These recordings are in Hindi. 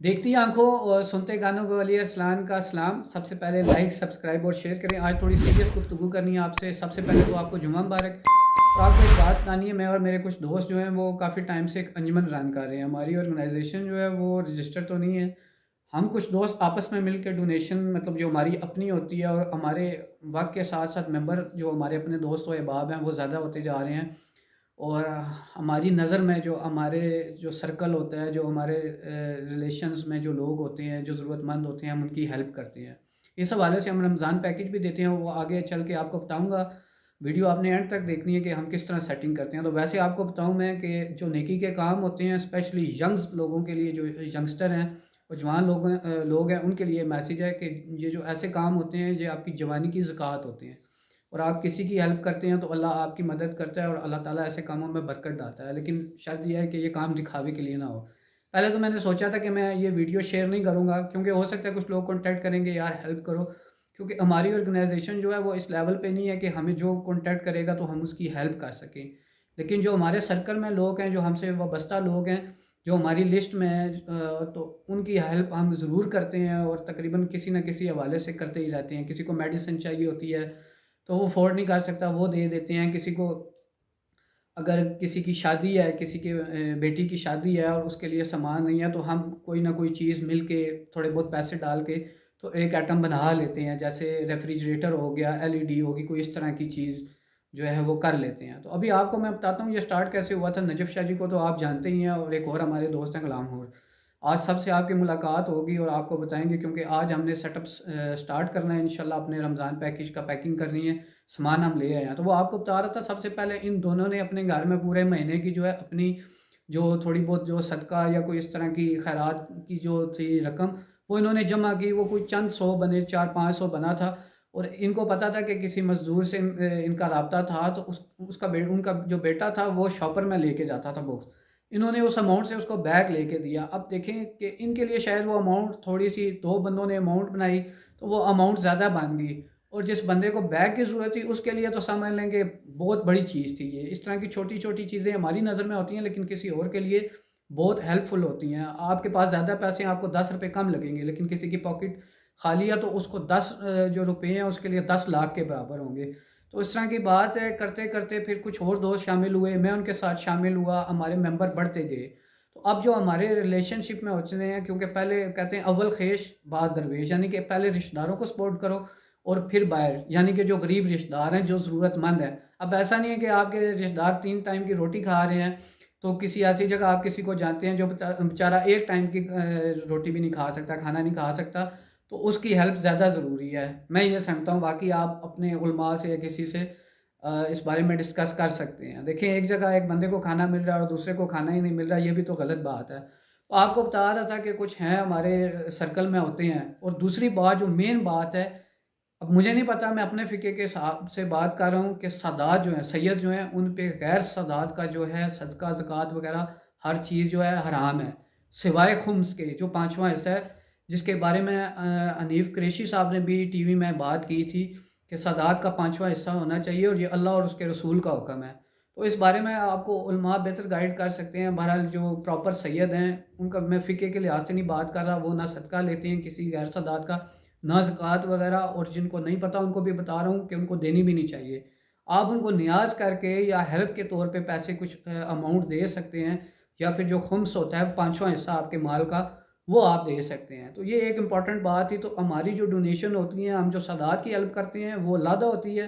देखती आँखों और सुनते कानों को वली अस्लान का सलाम। सबसे पहले लाइक, सब्सक्राइब और शेयर करें। आज थोड़ी सीरियस गुफ्तगू करनी है आपसे। सबसे पहले तो आपको जुम्मा मुबारक। और आपको एक बात बतानी है, मैं और मेरे कुछ दोस्त जो हैं वो काफ़ी टाइम से एक अंजुमन रन कर रहे हैं। हमारी ऑर्गेनाइजेशन जो है वो रजिस्टर तो नहीं है। हम कुछ दोस्त आपस में मिल के डोनेशन, मतलब जो हमारी अपनी होती है, और हमारे वक्त के साथ साथ मेंबर जो हमारे अपने दोस्त व अहबाब हैं वो ज़्यादा होते जा रहे हैं। और हमारी नज़र में जो हमारे जो सर्कल होता है, जो हमारे रिलेशंस में जो लोग होते हैं, जो ज़रूरतमंद होते हैं, हम उनकी हेल्प करते हैं। इस हवाले से हम रमज़ान पैकेज भी देते हैं, वो आगे चल के आपको बताऊँगा। वीडियो आपने एंड तक देखनी है कि हम किस तरह सेटिंग करते हैं। तो वैसे आपको बताऊँ मैं कि जो नेकी के काम होते हैं, स्पेशली यंग्स लोगों के लिए, जो यंगस्टर हैं और जवान लोग हैं, उनके लिए मैसेज है कि ये जो ऐसे काम होते हैं, ये आपकी जवानी की ज़कात होते हैं। और आप किसी की हेल्प करते हैं तो अल्लाह आपकी मदद करता है और अल्लाह ताला ऐसे कामों में बरकत डालता है। लेकिन शर्त ये है कि ये काम दिखावे के लिए ना हो। पहले तो मैंने सोचा था कि मैं ये वीडियो शेयर नहीं करूँगा, क्योंकि हो सकता है कुछ लोग कॉन्टैक्ट करेंगे, यार हेल्प करो। क्योंकि हमारी ऑर्गेनाइजेशन जो है वो इस लेवल पे नहीं है कि हमें जो कॉन्टैक्ट करेगा तो हम उसकी हेल्प कर सकें। लेकिन जो हमारे सर्कल में लोग हैं, जो हमसे वाबस्ता लोग हैं, जो हमारी लिस्ट में हैं, तो उनकी हेल्प हम ज़रूर करते हैं और तकरीबन किसी न किसी हवाले से करते ही रहते हैं। किसी को मेडिसिन चाहिए होती है तो वो अफ़ोर्ड नहीं कर सकता, वो दे देते हैं। किसी को अगर किसी की शादी है, किसी के बेटी की शादी है और उसके लिए सामान नहीं है, तो हम कोई ना कोई चीज़ मिल के, थोड़े बहुत पैसे डाल के, तो एक आइटम बना लेते हैं। जैसे रेफ्रिजरेटर हो गया, एलईडी होगी, कोई इस तरह की चीज़ जो है वो कर लेते हैं। तो अभी आपको मैं बताता हूँ ये स्टार्ट कैसे हुआ था। नजफ़ शाह जी को तो आप जानते ही हैं, और एक और हमारे दोस्त हैं गुलाम हूर। आज सबसे आपकी मुलाकात होगी और आपको बताएँगे, क्योंकि आज हमने सेटअप स्टार्ट करना है इंशाल्लाह। अपने रमज़ान पैकेज का पैकिंग करनी है, सामान हम ले आए हैं। तो वो आपको बता रहा था, सबसे पहले इन दोनों ने अपने घर में पूरे महीने की जो है अपनी जो थोड़ी बहुत जो सदका या कोई इस तरह की खैरात की जो थी रकम, वो इन्होंने जमा की। वो कोई चंद 100 बने, 4-500 बना था। और इनको पता था कि किसी मज़दूर से इनका राब्ता था, तो उनका जो बेटा था वो शॉपर में लेके जाता था बुक्स। इन्होंने उस अमाउंट से उसको बैग लेके दिया। अब देखें कि इनके लिए शायद वो अमाउंट थोड़ी-सी, 2 बंदों ने अमाउंट बनाई, तो वो अमाउंट ज़्यादा बन गई। और जिस बंदे को बैग की ज़रूरत थी, उसके लिए तो समझ लें कि बहुत बड़ी चीज़ थी ये। इस तरह की छोटी-छोटी चीज़ें हमारी नज़र में होती हैं, लेकिन किसी और के लिए बहुत हेल्पफुल होती हैं। आपके पास ज़्यादा पैसे हैं, आपको ₹10 कम लगेंगे, लेकिन किसी की पॉकेट खाली है तो उसको 10 जो रुपए हैं उसके लिए 10 लाख के बराबर होंगे। तो इस तरह की बात है। करते-करते फिर कुछ और दोस्त शामिल हुए, मैं उनके साथ शामिल हुआ, हमारे मेंबर बढ़ते गए। तो अब जो हमारे रिलेशनशिप में होते हैं, क्योंकि पहले कहते हैं अव्वल ख़ेश बाद दरवेश, यानी कि पहले रिश्तेदारों को सपोर्ट करो और फिर बाहर, यानी कि जो गरीब रिश्तेदार हैं, जो ज़रूरतमंद हैं। अब ऐसा नहीं है कि आपके रिश्तेदार 3 टाइम की रोटी खा रहे हैं, तो किसी ऐसी जगह आप किसी को जानते हैं जो बेचारा 1 टाइम की रोटी भी नहीं खा सकता, खाना नहीं खा सकता, तो उसकी हेल्प ज़्यादा ज़रूरी है। मैं ये समझता हूँ। बाकी आप अपने उलमा से या किसी से इस बारे में डिस्कस कर सकते हैं। देखिए, एक जगह एक बंदे को खाना मिल रहा है और दूसरे को खाना ही नहीं मिल रहा, ये भी तो गलत बात है। तो आपको बता रहा था कि कुछ हैं हमारे सर्कल में होते हैं। और दूसरी बात, जो मेन बात है, अब मुझे नहीं पता, मैं अपने फ़िक़े के हिसाब से बात कर रहा हूँ कि सादात जो हैं, सैयद जो हैं, उन पे गैर सादात का जो है सदका, ज़कात वग़ैरह हर चीज़ जो है हराम है। सिवाय खुम्स के, जो 5वाँ हिस्सा है, जिसके बारे में हनीफ़ कुरैशी साहब ने भी टीवी में बात की थी कि सादात का 5वाँ हिस्सा होना चाहिए, और ये अल्लाह और उसके रसूल का हुक्म है। तो इस बारे में आपको उलमा बेहतर गाइड कर सकते हैं। बहरहाल जो प्रॉपर सैयद हैं, उनका मैं फ़िक़े के लिहाज़ से नहीं बात कर रहा, वो ना सदका लेते हैं किसी गैर सादात का, ना ज़कात वग़ैरह। और जिनको नहीं पता उनको भी बता रहा हूँ कि उनको देनी भी नहीं चाहिए। आप उनको नियाज़ करके या हेल्प के तौर पे पैसे कुछ अमाउंट दे सकते हैं, या फिर जो खुम्स होता है 5वाँ हिस्सा आपके माल का, वो आप दे सकते हैं। तो ये एक इम्पॉर्टेंट बात थी। तो हमारी जो डोनेशन होती है, हम जो सादात की हेल्प करते हैं, वो अलग होती है।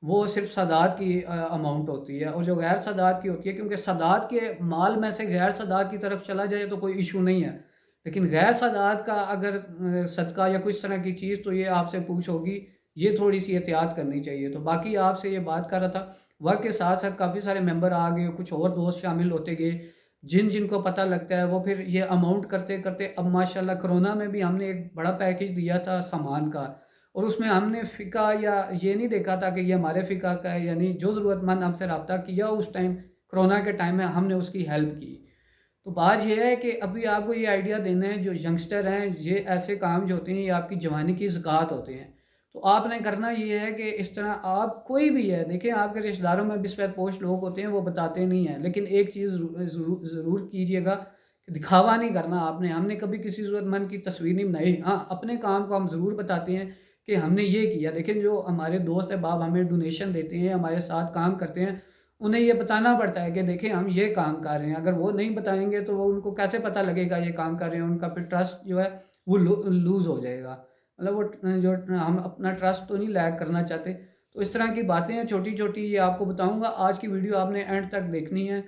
वो सिर्फ़ सादात की अमाउंट होती है। और जो गैर सादात की होती है, क्योंकि सादात के माल में से गैर सादात की तरफ चला जाए तो कोई इश्यू नहीं है। लेकिन गैर सादात का अगर सदका या कुछ तरह की चीज़, तो ये आपसे पूछ होगी, ये थोड़ी-सी एहतियात करनी चाहिए। तो बाकी आपसे ये बात कर रहा था, वक़्त के साथ-साथ काफ़ी सारे मेंबर आ गए, कुछ और दोस्त शामिल होते गए। जिन-जिन को पता लगता है, वो फिर ये अमाउंट करते-करते, अब माशाल्लाह कोरोना में भी हमने एक बड़ा पैकेज दिया था सामान का, और उसमें हमने फ़िका या ये नहीं देखा था कि ये हमारे फ़िका का है, यानी जो ज़रूरतमंद हमसे राब्ता किया उस टाइम, कोरोना के टाइम में हमने उसकी हेल्प की। तो बात ये है कि अभी आपको ये आइडिया देना है, जो यंगस्टर हैं, ये ऐसे काम जो होते हैं, ये आपकी जवानी की ज़कात होते हैं। तो आपने करना ये है कि इस तरह आप कोई भी है, देखिए आपके रिश्तेदारों में भी सफ़ेद पोश लोग होते हैं, वो बताते नहीं हैं। लेकिन एक चीज़ ज़रूर कीजिएगा कि दिखावा नहीं करना आपने, हमने कभी किसी ज़रूरतमंद की तस्वीर नहीं बनाई। हाँ, अपने काम को हम ज़रूर बताते हैं कि हमने ये किया। देखें जो हमारे दोस्त अहबाब हमें डोनेशन देते हैं, हमारे साथ काम करते हैं, उन्हें ये बताना पड़ता है कि देखें हम ये काम कर रहे हैं। अगर वो नहीं बताएँगे तो वो उनको कैसे पता लगेगा ये काम कर रहे हैं? उनका फिर ट्रस्ट जो है वो लूज़ हो जाएगा। मतलब वो जो हम अपना ट्रस्ट तो नहीं लैग करना चाहते। तो इस तरह की बातें हैं छोटी-छोटी, ये आपको बताऊँगा। आज की वीडियो आपने एंड तक देखनी है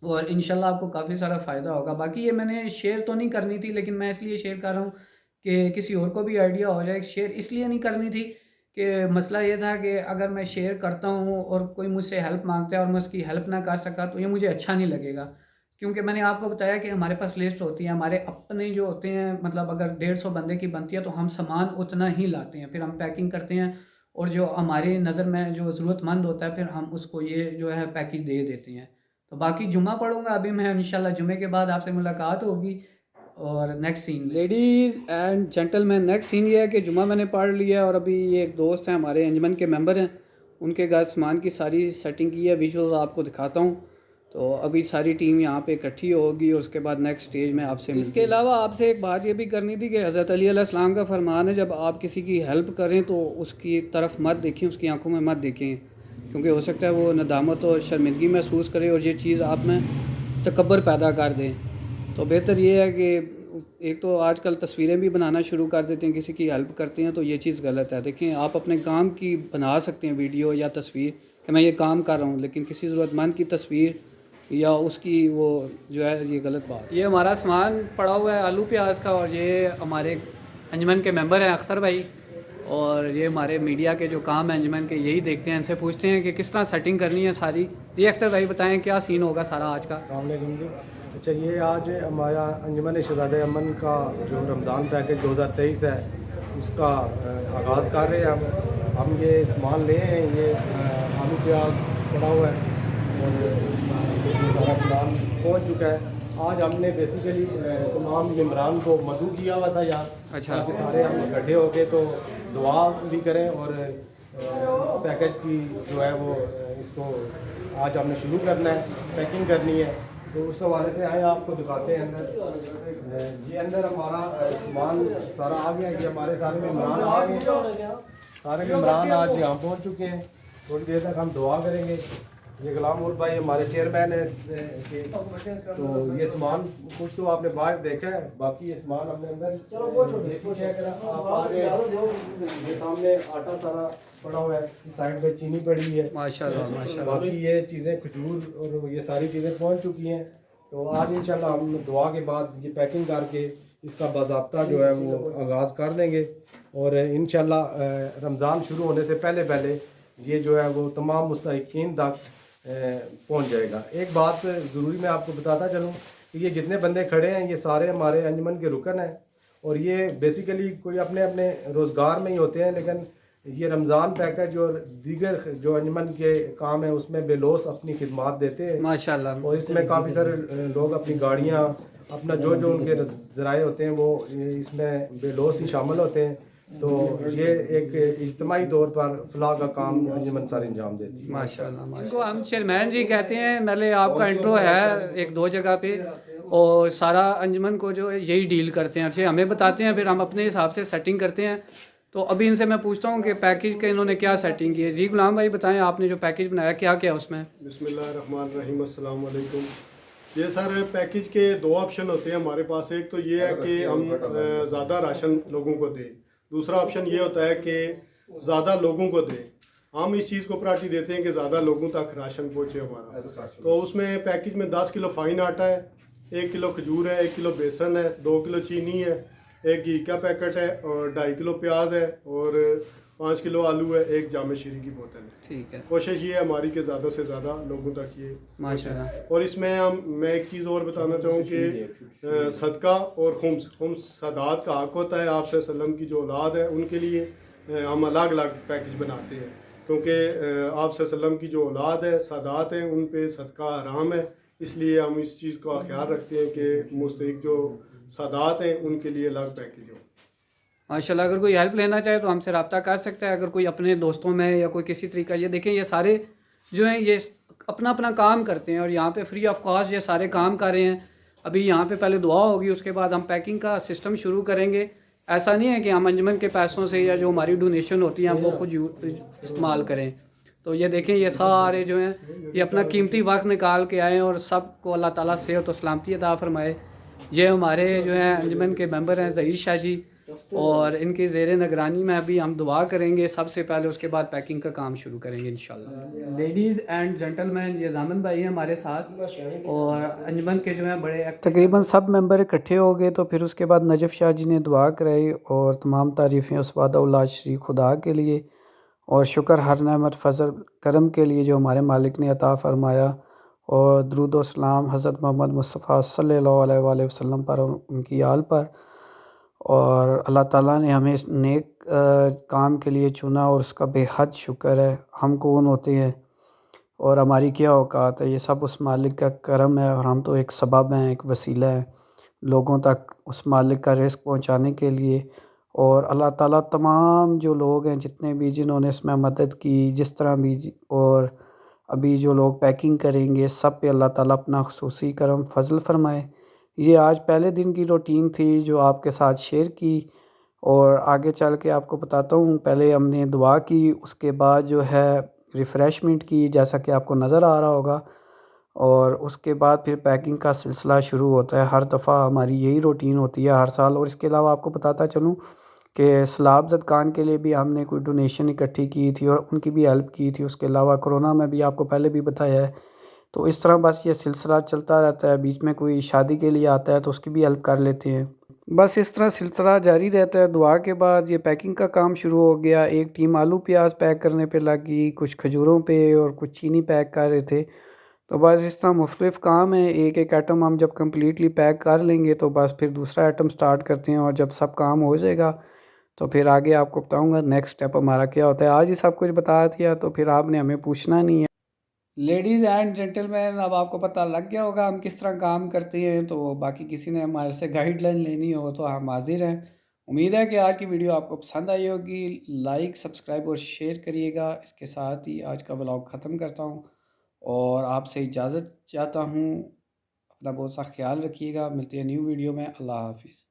और इंशाल्लाह आपको काफ़ी सारा फ़ायदा होगा। बाकी ये मैंने शेयर तो नहीं करनी थी, लेकिन मैं इसलिए शेयर कर रहा हूँ कि किसी और को भी आइडिया हो जाए। शेयर इसलिए नहीं करनी थी कि मसला ये था कि अगर मैं शेयर करता हूँ और कोई मुझसे हेल्प माँगता है और मैं उसकी हेल्प ना कर सका तो ये मुझे अच्छा नहीं लगेगा। क्योंकि मैंने आपको बताया कि हमारे पास लिस्ट होती है, हमारे अपने जो होते हैं, मतलब अगर 150 बंदे की बनती है तो हम सामान उतना ही लाते हैं। फिर हम पैकिंग करते हैं और जो हमारी नज़र में जो ज़रूरतमंद होता है फिर हम उसको ये जो है पैकेज दे देते हैं। तो बाकी जुम्मा पढ़ूँगा अभी मैं, इंशाल्लाह जुम्मे के बाद आपसे मुलाकात होगी। और next scene, ladies and gentleman, next scene ये है कि जुम्मा मैंने पढ़ लिया और अभी ये एक दोस्त हैं हमारे अंजमन के मेंबर हैं, उनके घर सामान की सारी सेटिंग की है। विजुअल्स आपको दिखाता हूँ। तो अभी सारी टीम यहाँ पे इकट्ठी होगी और उसके बाद नेक्स्ट स्टेज में आपसे इसके अलावा आपसे एक बात ये भी करनी थी कि हज़रत अली अलैहिस्सलाम का फरमान है, जब आप किसी की हेल्प करें तो उसकी तरफ मत देखें, उसकी आंखों में मत देखें, क्योंकि हो सकता है वो नदामत और शर्मिंदगी महसूस करे और ये चीज़ आप में तकब्बर पैदा कर दें। तो बेहतर ये है कि एक तो आजकल तस्वीरें भी बनाना शुरू कर देते हैं, किसी की हेल्प करते हैं, तो ये चीज़ गलत है। देखें आप अपने काम की बना सकते हैं वीडियो या तस्वीर कि मैं ये काम कर रहा हूँ, लेकिन किसी ज़रूरतमंद की तस्वीर या उसकी वो जो है ये गलत बात। ये हमारा सामान पड़ा हुआ है आलू प्याज का, और ये हमारे अंजमन के मेंबर हैं अख्तर भाई, और ये हमारे मीडिया के जो काम हैं अंजमन के यही देखते हैं, इनसे पूछते हैं कि किस तरह सेटिंग करनी है सारी। जी अख्तर भाई बताएं क्या सीन होगा सारा आज का। अस्सलाम वालेकुम जी। अच्छा, ये आज हमारा अंजुमन शहज़ादे अमन का जो रमज़ान पैकेज 2023 है उसका आगाज़ कर रहे हैं हम ये सामान ले हैं। ये आलू प्याज पड़ा हुआ है और ये सारा सामान पहुँच चुका है। आज हमने बेसिकली तमाम मेम्बरान को मदू किया हुआ था यार। अच्छा, ताकि सारे हम इकट्ठे होके तो दुआ भी करें और इस पैकेज की जो है वो इसको आज हमने शुरू करना है, पैकिंग करनी है। तो उस हवाले से आए आपको दिखाते हैं अंदर। ये अंदर हमारा सामान सारा आ गया। ये हमारे सारे मेम्बरान आ गए, सारे मेम्बरान आज यहाँ पहुँच चुके हैं। थोड़ी देर तक हम दुआ करेंगे। ये गुलाम और भाई हमारे चेयरमैन है तो ये सामान कुछ तो आपने बाहर देखा है, बाकी ये सामान हमने अंदर ये सामने आटा सारा पड़ा हुआ है, इस साइड पे चीनी पड़ी है माशाल्लाह माशाल्लाह। बाकी ये चीज़ें खजूर और ये सारी चीज़ें पहुंच चुकी हैं। तो आज इंशाल्लाह हम दुआ के बाद ये पैकिंग करके इसका बाज़ाब्ता जो है वो आगाज़ कर देंगे और इंशाल्लाह रमज़ान शुरू होने से पहले पहले ये जो है वो तमाम मुस्तहिकीन तक पहुंच जाएगा। एक बात ज़रूरी मैं आपको बताता चलूँ कि ये जितने बंदे खड़े हैं ये सारे हमारे अंजुमन के रुकन हैं और ये बेसिकली कोई अपने अपने रोज़गार में ही होते हैं, लेकिन ये रमज़ान पैकेज और दीगर जो अंजुमन के काम है उसमें बेलोस अपनी खिदमात देते हैं माशाल्लाह। और इसमें काफ़ी सारे लोग अपनी गाड़ियाँ अपना जो जो उनके ज़राए होते हैं वो इसमें बेलोस ही शामिल होते हैं। तो ये एक इज्तिमाई तौर पर फलाह का काम अंजुमन सारे अंजाम देती है। माशाल्लाह। इनको हम चेयरमैन जी कहते हैं। पहले आपका इंट्रो है एक दो जगह पे और सारा अंजुमन को जो है यही डील करते हैं, फिर हमें बताते हैं, फिर हम अपने हिसाब से सेटिंग करते हैं। तो अभी इनसे मैं पूछता हूँ कि पैकेज के इन्होंने क्या सेटिंग की है। जी गुलाम भाई बताएं, आपने जो पैकेज बनाया क्या क्या उसमें। बिस्मिल्लाहिर्रहमानिर्रहीम, अस्सलाम वालेकुम। ये सर पैकेज के दो ऑप्शन होते हैं हमारे पास। एक तो ये है कि हम ज़्यादा राशन लोगों को दें, दूसरा ऑप्शन ये होता है कि ज़्यादा लोगों को दें। हम इस चीज़ को प्रायोरिटी देते हैं कि ज़्यादा लोगों तक राशन पहुँचे हमारा। तो उसमें पैकेज में 10 किलो फाइन आटा है, 1 किलो खजूर है, 1 किलो बेसन है, 2 किलो चीनी है, 1 घी का पैकेट है और 2.5 किलो प्याज है और 5 किलो आलू है, 1 जाम शीरी की बोतल है। ठीक है। कोशिश ये है हमारी कि ज़्यादा से ज़्यादा लोगों तक ये माशाल्लाह। और इसमें मैं एक चीज़ और बताना चाहूँ कि सदका और खुम्स सादात का हक होता है। आप सल्लम की जो औलाद है उनके लिए हम अलग अलग पैकेज बनाते हैं, क्योंकि आप सल्लम की जो औलाद है सादात हैं उन पे सदका हराम है। इसलिए हम इस चीज़ का ख्याल रखते हैं कि मुस्तहिक जो सादात हैं उनके लिए अलग पैकेज हो। माशाल्लाह। अगर कोई हेल्प लेना चाहे तो हमसे रब्ता कर सकता है, अगर कोई अपने दोस्तों में या कोई किसी तरीका। ये देखें ये सारे जो हैं ये अपना अपना काम करते हैं और यहाँ पे फ्री ऑफ कॉस्ट ये सारे काम कर रहे हैं। अभी यहाँ पे पहले दुआ होगी, उसके बाद हम पैकिंग का सिस्टम शुरू करेंगे। ऐसा नहीं है कि हम अंजुमन के पैसों से या जो हमारी डोनेशन होती है हम वो खुद इस्तेमाल करें। तो ये देखें, ये सारे जो हैं ये अपना कीमती वक्त निकाल के आए और सबको अल्लाह ताला सेहत और सलामती अता फरमाए। ये हमारे जो हैं अंजुमन के मेंबर हैं ज़हीर शाह जी, और इनकी ज़ेर निगरानी में अभी हम दुआ करेंगे सबसे पहले, उसके बाद पैकिंग का काम शुरू करेंगे इंशाल्लाह। लेडीज़ एंड जेंटलमैन, ये जामन भाई हैं हमारे साथ, और अंजुमन के जो हैं बड़े तकरीबन सब मेंबर इकट्ठे हो गए। तो फिर उसके बाद नजफ़ शाह जी ने दुआ कराई, और तमाम तारीफ़ें उस वादा औलाद शरीक खुदा के लिए, और शुक्र हर नेमत फ़ज़ल करम के लिए जो हमारे मालिक ने अता फ़रमाया, और दुरूद व सलाम हज़रत मोहम्मद मुस्तफ़ा सल्लल्लाहु अलैहि वसल्लम पर और उनकी आल पर। और अल्लाह ताला ने हमें इस नेक काम के लिए चुना, और उसका बेहद शुक्र है। हम कौन होते हैं और हमारी क्या औकात है, ये सब उस मालिक का करम है, और हम तो एक सबब हैं, एक वसीला है लोगों तक उस मालिक का रिज़्क़ पहुंचाने के लिए। और अल्लाह ताला तमाम जो लोग हैं जितने भी जिन्होंने इसमें मदद की जिस तरह भी और अभी जो लोग पैकिंग करेंगे, सब पे अल्लाह ताला अपना ख़ुसूसी करम फ़ज़ल फ़रमाए। ये आज पहले दिन की रूटीन थी जो आपके साथ शेयर की, और आगे चल के आपको बताता हूँ। पहले हमने दुआ की, उसके बाद जो है रिफ़्रेशमेंट की, जैसा कि आपको नज़र आ रहा होगा, और उसके बाद फिर पैकिंग का सिलसिला शुरू होता है। हर दफ़ा हमारी यही रूटीन होती है हर साल। और इसके अलावा आपको बताता चलूँ कि सलाब ज़दगान के लिए भी हमने कोई डोनेशन इकट्ठी की थी और उनकी भी हेल्प की थी। उसके अलावा कोरोना में भी आपको पहले भी बताया है। तो इस तरह बस ये सिलसिला चलता रहता है। बीच में कोई शादी के लिए आता है तो उसकी भी हेल्प कर लेते हैं। बस इस तरह सिलसिला जारी रहता है। दुआ के बाद ये पैकिंग का काम शुरू हो गया। एक टीम आलू प्याज पैक करने पे लगी, कुछ खजूरों पे, और कुछ चीनी पैक कर रहे थे। तो बस इस तरह मुख्तलिफ काम है। एक एक आइटम हम जब कम्प्लीटली पैक कर लेंगे तो बस फिर दूसरा आइटम स्टार्ट करते हैं, और जब सब काम हो जाएगा तो फिर आगे आपको बताऊंगा नेक्स्ट स्टेप हमारा क्या होता है। आज ही सब कुछ बता दिया तो फिर आपने हमें पूछना नहीं है। लेडीज़ एंड जेंटलमैन, अब आपको पता लग गया होगा हम किस तरह काम करते हैं। तो बाकी किसी ने हमारे से गाइडलाइन लेनी हो तो हम हाजिर हैं। उम्मीद है कि आज की वीडियो आपको पसंद आई होगी। लाइक, सब्सक्राइब और शेयर करिएगा। इसके साथ ही आज का व्लॉग ख़त्म करता हूँ और आपसे इजाज़त चाहता हूँ। अपना बहुत सा ख्याल रखिएगा। मिलते हैं न्यू वीडियो में। अल्लाह हाफिज़।